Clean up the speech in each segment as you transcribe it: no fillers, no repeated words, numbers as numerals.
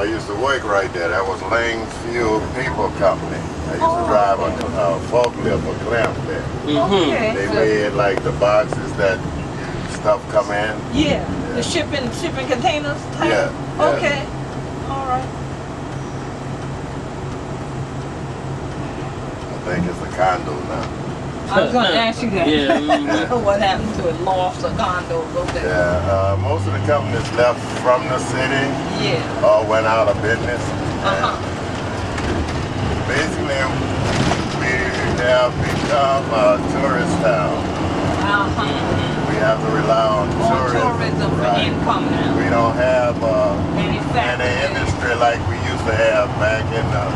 I used to work right there. That was Lang's Fuel People Company. I used to drive a forklift, a clamp there. Okay. They made like the boxes that stuff come in. Yeah. The shipping containers type? Yeah. Okay. All right. I think it's a condo now. I was going to ask you that. Yeah. What happened to it? Lofts or condos? Okay. Yeah, most of the companies left from the city or went out of business. Basically, we have become a tourist town. We have to rely on tourism for income now. We don't have any industry like we used to have back in the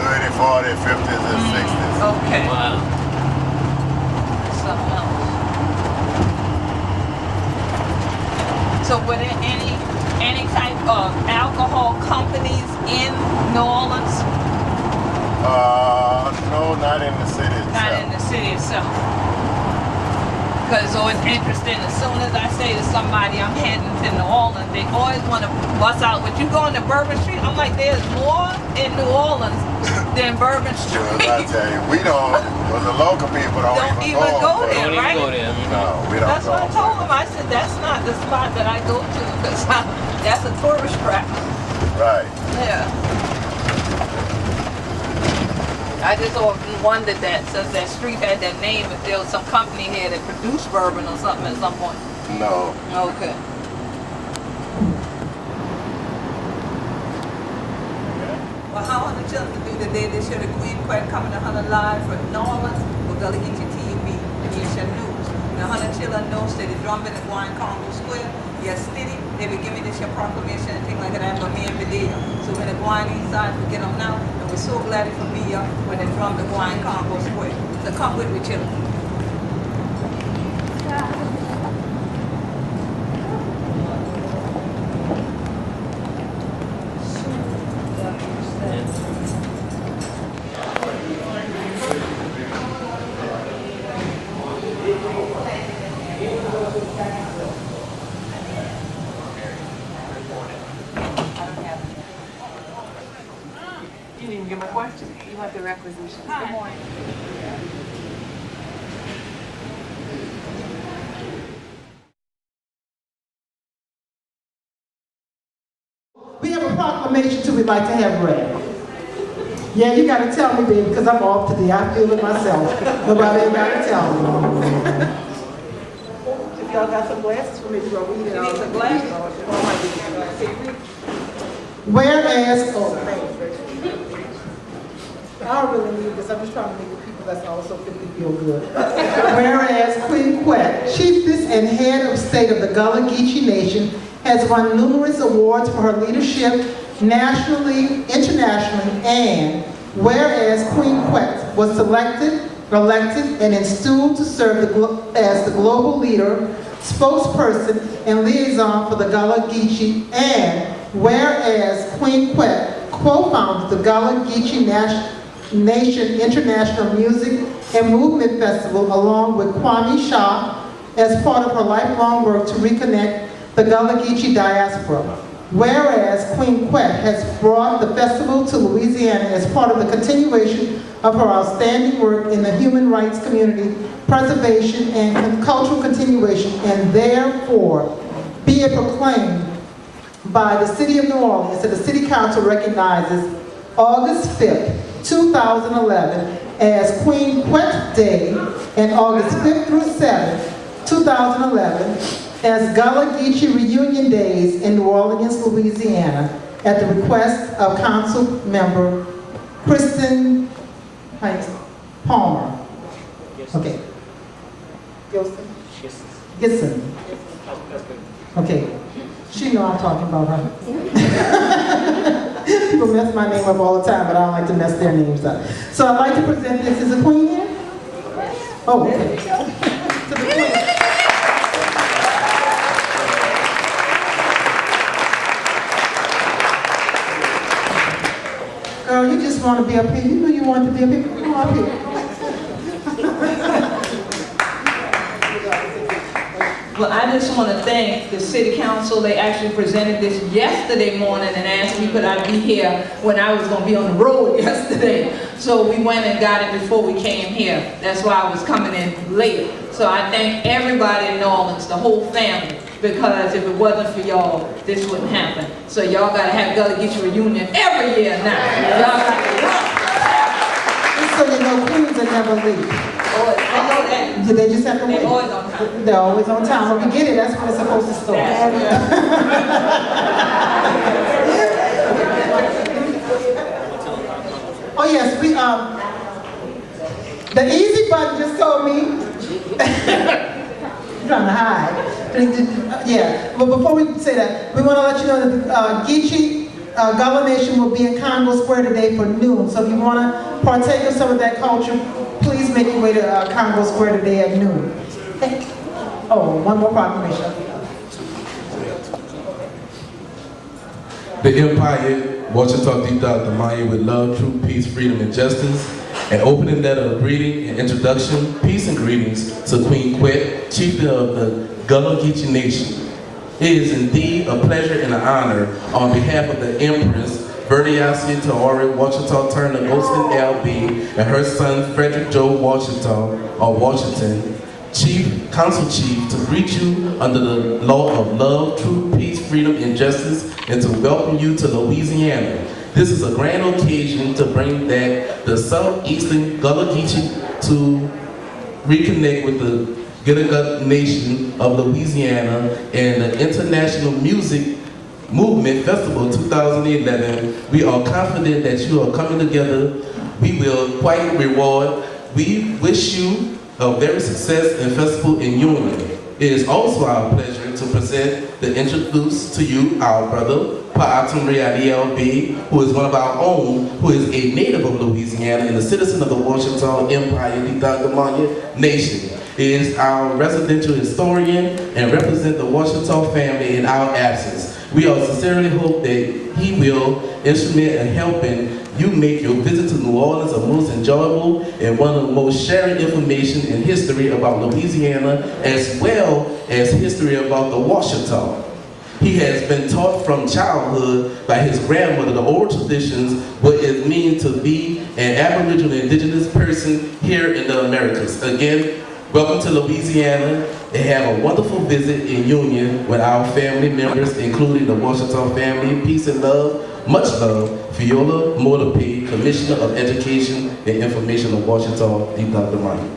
30s, 40s, 50s, and 60s. Okay. Wow. Something else. So were there any type of alcohol companies in New Orleans? No, not in the city itself. Not in the city itself. Because it's always interesting, as soon as I say to somebody I'm heading to New Orleans, they always want to bust out, but you going to Bourbon Street? I'm like, there's more in New Orleans than Bourbon Street. Well, I tell you, we don't, well, the local people don't even go there, Don't right? even go there. No, we don't That's what I told them. I said, that's not the spot that I go to, because that's a tourist trap. Right. Yeah. I just often wondered that, since that street had that name, if there was some company here that produced bourbon or something at some point. No. Okay. Well, how on the children do today? They show the Queen Quet coming to Hunter Live from New Orleans for Gullah Geechee TV, Nyews. Now, Hunter children knows that the drum in the Guan Congo Square, yes, steady. They be giving this your proclamation and things like that, but me and video. So when the Guan inside, we get them now. We're so glad it could be here when they drum the Guan Congo Square. So come with me, children. You didn't even get my question. You want the requisition. Hi. Good morning. We have a proclamation too we'd like to have read. Yeah, you gotta tell me, baby, because I'm off today. I feel it myself. Nobody ain't gotta tell me. If y'all got some glasses for me, you gonna read it. You need some glasses? Whereas, oh, thanks. I don't really need this. I'm just trying to make the people that's also 50 feel good. Whereas Queen Quet, chiefess and head of state of the Gullah Geechee Nation, has won numerous awards for her leadership nationally, internationally, and whereas Queen Quet was selected elected and installed to serve as the global leader, spokesperson, and liaison for the Gullah Geechee, and whereas Queen Quet co-founded the Gullah Geechee Nayshun International Music and Movement Festival along with Kwame Shah as part of her lifelong work to reconnect the Gullah Geechee diaspora. Whereas Queen Quet has brought the festival to Louisiana as part of the continuation of her outstanding work in the human rights community, preservation, and cultural continuation, and therefore be it proclaimed by the City of New Orleans that the City Council recognizes August 5th, 2011 as Queen Quet Day and August 5th through 7th, 2011 as Gullah Geechee Reunion Days in New Orleans, Louisiana at the request of Council Member Kristen Palmer. Okay. Gibson. Okay. She know I'm talking about her. People mess my name up all the time, but I don't like to mess their names up. So I'd like to present this. Is the Queen here? Oh, okay. To the Queen. Girl, you just want to be up here. You know you want to be up here. Come on up here. Well, I just want to thank the City Council. They actually presented this yesterday morning and asked me could I be here when I was going to be on the road yesterday. So we went and got it before we came here. That's why I was coming in late. So I thank everybody in New Orleans, the whole family, because if it wasn't for y'all, this wouldn't happen. So y'all got to have Gullah Geechee reunion every year now. Y'all got to run. Just so you know, Queens will never leave. Oh, I know that. They just have to wait. They're always on time. They're always on time. When we get it, that's when it's supposed to start. Oh yes, the easy button just told me. I'm trying to hide. Yeah, but before we say that, we want to let you know that the Geechee Gullah Nation will be in Congo Square today for noon. So if you want to partake of some of that culture, please make your way to Congo Square today at noon. Okay. Oh, one more proclamation. The Empire, Washington D. Dr. Maya with love, truth, peace, freedom, and justice. An opening letter of greeting and introduction, peace and greetings to Queen Quet, chieftain of the Gullah Geechee Nation. It is indeed a pleasure and an honor on behalf of the Empress, Verdiasi Taori Washington Turner Golston LB, and her son Frederick Joe Washington, or Washington, Council Chief, to greet you under the law of love, truth, peace, freedom, and justice, and to welcome you to Louisiana. This is a grand occasion to bring back the southeastern Gullah Geechee to reconnect with the Geechee Nation of Louisiana and the International Music Movement Festival 2011. We are confident that you are coming together. We will quite reward. We wish you a very success and festival in union. It is also our pleasure to present and introduce to you our brother, Pa'atumri LB, who is one of our own, who is a native of Louisiana and a citizen of the Washington Empire, the Nation. He is our residential historian and represent the Washington family in our absence. We all sincerely hope that he will instrument in helping you make your visit to New Orleans a most enjoyable and one of the most sharing information and history about Louisiana, as well as history about the Washington. He has been taught from childhood by his grandmother the oral traditions, what it means to be an Aboriginal indigenous person here in the Americas. Again, welcome to Louisiana, and have a wonderful visit in union with our family members, including the Washington family. Peace and love, much love, Fiola Mortape, Commissioner of Education and Information of Washington, D. Dr. Money.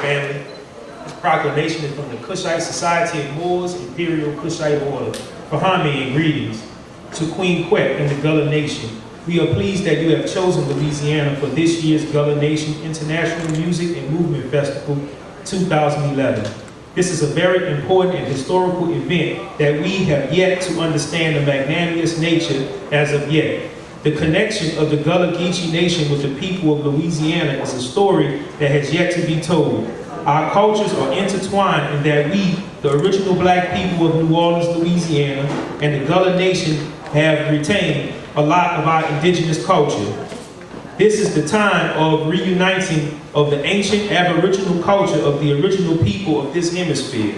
Family. This proclamation is from the Cushite Society of Moors, Imperial Cushite Order. Fahami and greetings to Queen Quet and the Gullah Nation. We are pleased that you have chosen Louisiana for this year's Gullah Nation International Music and Movement Festival 2011. This is a very important and historical event that we have yet to understand the magnanimous nature as of yet. The connection of the Gullah Geechee Nation with the people of Louisiana is a story that has yet to be told. Our cultures are intertwined in that we, the original black people of New Orleans, Louisiana, and the Gullah Nation have retained a lot of our indigenous culture. This is the time of reuniting of the ancient aboriginal culture of the original people of this hemisphere.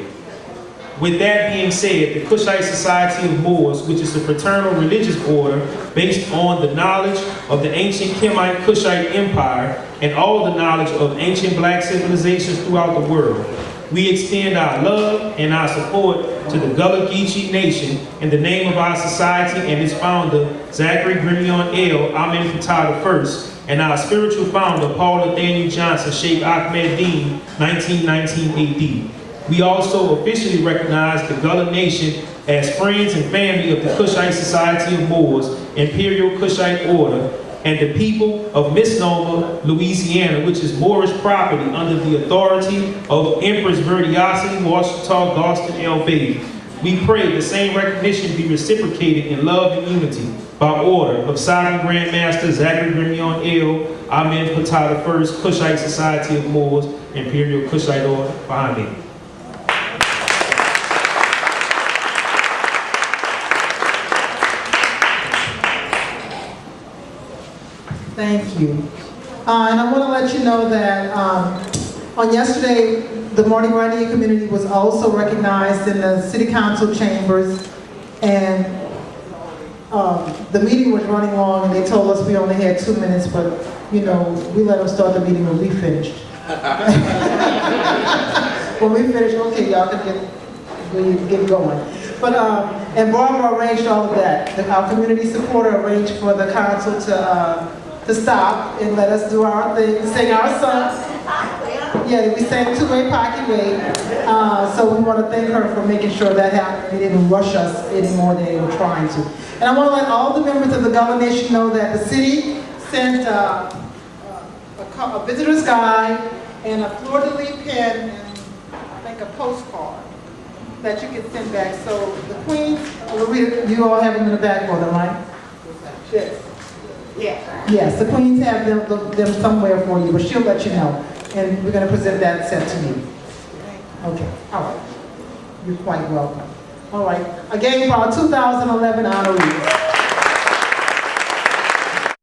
With that being said, the Cushite Society of Moors, which is a fraternal religious order based on the knowledge of the ancient Kemite Cushite Empire and all the knowledge of ancient black civilizations throughout the world, we extend our love and our support to the Gullah Geechee Nation in the name of our society and its founder, Zachary Grimion El Amen Fatah I, and our spiritual founder, Paul Nathaniel Johnson, Sheikh Ahmed Din, 1919 AD. We also officially recognize the Gullah Nation as friends and family of the Cushite Society of Moors, Imperial Cushite Order, and the people of Misnomer, Louisiana, which is Moorish property under the authority of Empress Verdiosity Washita Garston El Baby. We pray the same recognition be reciprocated in love and unity by order of Sovereign Grand Master Zachary Grimion El Amen Fatah I, Cushite Society of Moors, Imperial Cushite Order, Bahami. Thank you. And I want to let you know that on yesterday, the Mardi Gras Indian community was also recognized in the City Council chambers, and the meeting was running long, and they told us we only had 2 minutes, but you know, we let them start the meeting when we finished. When we finished, okay, y'all can get going. But, and Barbara arranged all of that. Our community supporter arranged for the council to stop and let us do our thing, sing our song. Yeah, we sang Two-Way Pocket Way. So we want to thank her for making sure that happened. They didn't rush us any more than they were trying to. And I want to let all the members of the Gullah Nation know that the city sent a visitor's guide and a fleur-de-lis pen and I think a postcard that you can send back. So the Queens, you all have them in the back for them, right? Yes. Yeah. Yes, the Queens have them somewhere for you, but she'll let you know. And we're going to present that set to you. Okay, all right. You're quite welcome. All right, again for our 2011 honorees.